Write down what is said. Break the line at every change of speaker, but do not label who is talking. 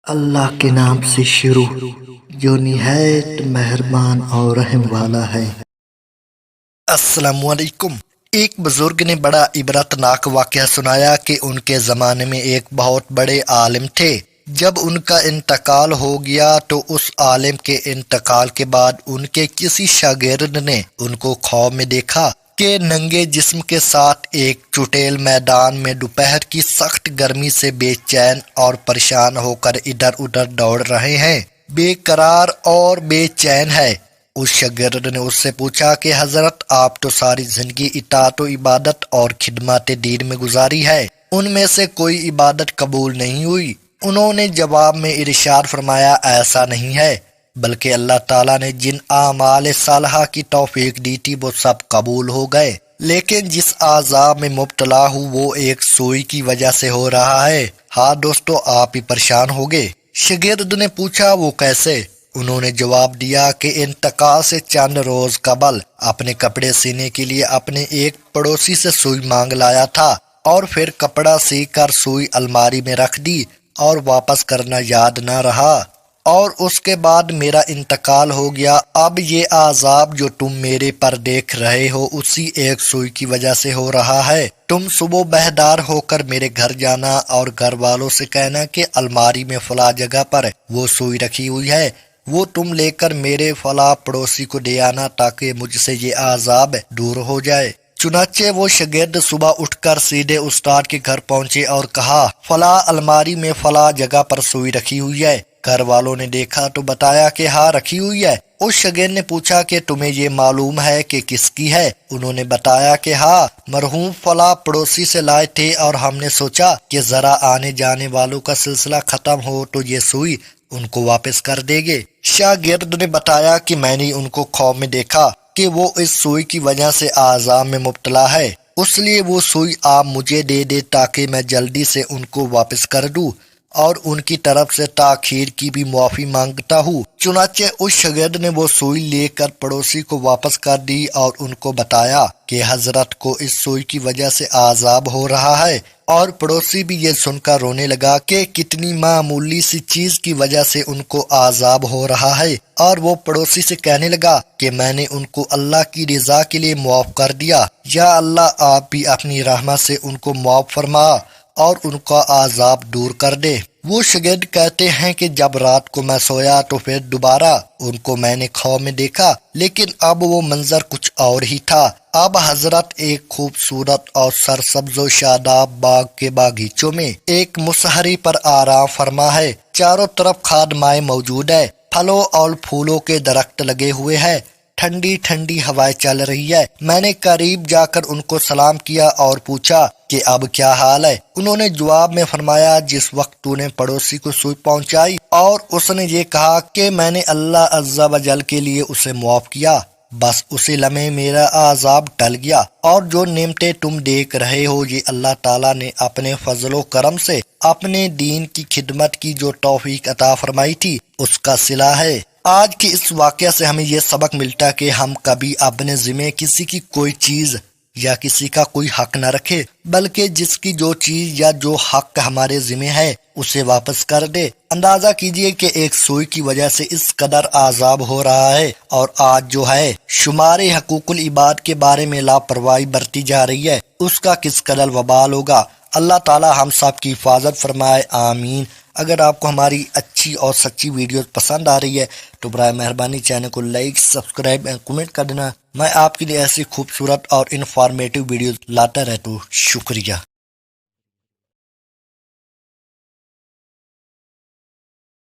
اللہ کے نام سے شروع جو نہایت مہربان اور رحم والا ہے۔
السلام علیکم۔ ایک بزرگ نے بڑا عبرتناک واقعہ سنایا کہ ان کے زمانے میں ایک بہت بڑے عالم تھے۔ جب ان کا انتقال ہو گیا تو اس عالم کے انتقال کے بعد ان کے کسی شاگرد نے ان کو خواب میں دیکھا کہ ننگے جسم کے ساتھ ایک چٹیل میدان میں دوپہر کی سخت گرمی سے بے چین اور پریشان ہو کر ادھر ادھر دوڑ رہے ہیں، بے قرار اور بے چین ہے۔ اس شاگرد نے اس سے پوچھا کہ حضرت آپ تو ساری زندگی اطاعت و عبادت اور خدمات دین میں گزاری ہے، ان میں سے کوئی عبادت قبول نہیں ہوئی؟ انہوں نے جواب میں ارشاد فرمایا ایسا نہیں ہے، بلکہ اللہ تعالیٰ نے جن اعمال صالحہ کی توفیق دی تھی وہ سب قبول ہو گئے، لیکن جس عذاب میں مبتلا ہوں وہ ایک سوئی کی وجہ سے ہو رہا ہے۔ ہاں دوستو، آپ ہی پریشان ہوگے۔ شاگرد نے پوچھا وہ کیسے؟ انہوں نے جواب دیا کہ انتقال سے چند روز قبل اپنے کپڑے سینے کے لیے اپنے ایک پڑوسی سے سوئی مانگ لایا تھا، اور پھر کپڑا سی کر سوئی الماری میں رکھ دی اور واپس کرنا یاد نہ رہا، اور اس کے بعد میرا انتقال ہو گیا۔ اب یہ عذاب جو تم میرے پر دیکھ رہے ہو اسی ایک سوئی کی وجہ سے ہو رہا ہے۔ تم صبح بہدار ہو کر میرے گھر جانا اور گھر والوں سے کہنا کہ الماری میں فلاں جگہ پر وہ سوئی رکھی ہوئی ہے، وہ تم لے کر میرے فلاں پڑوسی کو دے آنا تاکہ مجھ سے یہ عذاب دور ہو جائے۔ چنانچہ وہ شاگرد صبح اٹھ کر سیدھے استاد کے گھر پہنچے اور کہا فلاں الماری میں فلاں جگہ پر سوئی رکھی ہوئی ہے۔ گھر والوں نے دیکھا تو بتایا کہ ہاں رکھی ہوئی ہے۔ اس شاگرد نے پوچھا کہ تمہیں یہ معلوم ہے کہ کس کی ہے؟ انہوں نے بتایا کہ ہاں مرحوم فلاں پڑوسی سے لائے تھے، اور ہم نے سوچا کہ ذرا آنے جانے والوں کا سلسلہ ختم ہو تو یہ سوئی ان کو واپس کر دے گے۔ شاگرد نے بتایا کہ میں نے ان کو خواب میں دیکھا کہ وہ اس سوئی کی وجہ سے عذاب میں مبتلا ہے، اس لیے وہ سوئی آپ مجھے دے دے تاکہ میں جلدی سے ان کو واپس کر دوں، اور ان کی طرف سے تاخیر کی بھی معافی مانگتا ہوں۔ چنانچہ اس شاگرد نے وہ سوئی لے کر پڑوسی کو واپس کر دی اور ان کو بتایا کہ حضرت کو اس سوئی کی وجہ سے عذاب ہو رہا ہے، اور پڑوسی بھی یہ سن کر رونے لگا کہ کتنی معمولی سی چیز کی وجہ سے ان کو عذاب ہو رہا ہے، اور وہ پڑوسی سے کہنے لگا کہ میں نے ان کو اللہ کی رضا کے لیے معاف کر دیا، یا اللہ آپ بھی اپنی رحمت سے ان کو معاف فرما اور ان کا عذاب دور کر دے۔ وہ شاگرد کہتے ہیں کہ جب رات کو میں سویا تو پھر دوبارہ ان کو میں نے خواب میں دیکھا، لیکن اب وہ منظر کچھ اور ہی تھا۔ اب حضرت ایک خوبصورت اور سرسبز و شاداب باغ کے باغیچوں میں ایک مصحری پر آرام فرما ہے، چاروں طرف خادمائیں موجود ہے، پھلوں اور پھولوں کے درخت لگے ہوئے ہیں، ٹھنڈی ٹھنڈی ہوائیں چل رہی ہے۔ میں نے قریب جا کر ان کو سلام کیا اور پوچھا کہ اب کیا حال ہے؟ انہوں نے جواب میں فرمایا جس وقت تو نے پڑوسی کو سوئی پہنچائی اور اس نے یہ کہا کہ میں نے اللہ عز و جل کے لیے اسے معاف کیا، بس اسی لمحے میرا عذاب ٹل گیا، اور جو نعمتیں تم دیکھ رہے ہو یہ اللہ تعالیٰ نے اپنے فضل و کرم سے اپنے دین کی خدمت کی جو توفیق عطا فرمائی تھی اس کا صلہ ہے۔ آج کے اس واقعہ سے ہمیں یہ سبق ملتا کہ ہم کبھی اپنے ذمہ کسی کی کوئی چیز یا کسی کا کوئی حق نہ رکھے، بلکہ جس کی جو چیز یا جو حق ہمارے ذمہ ہے اسے واپس کر دے۔ اندازہ کیجئے کہ ایک سوئی کی وجہ سے اس قدر عذاب ہو رہا ہے، اور آج جو ہے شمار حقوق العباد کے بارے میں لاپرواہی برتی جا رہی ہے، اس کا کس قدر وبال ہوگا۔ اللہ تعالی ہم سب کی حفاظت فرمائے، آمین۔ اگر آپ کو ہماری اچھی اور سچی ویڈیوز پسند آ رہی ہے تو برائے مہربانی چینل کو لائک، سبسکرائب اور کمنٹ کر دینا۔ میں آپ کے لیے ایسی خوبصورت اور انفارمیٹیو ویڈیوز لاتا رہتا ہوں۔ شکریہ۔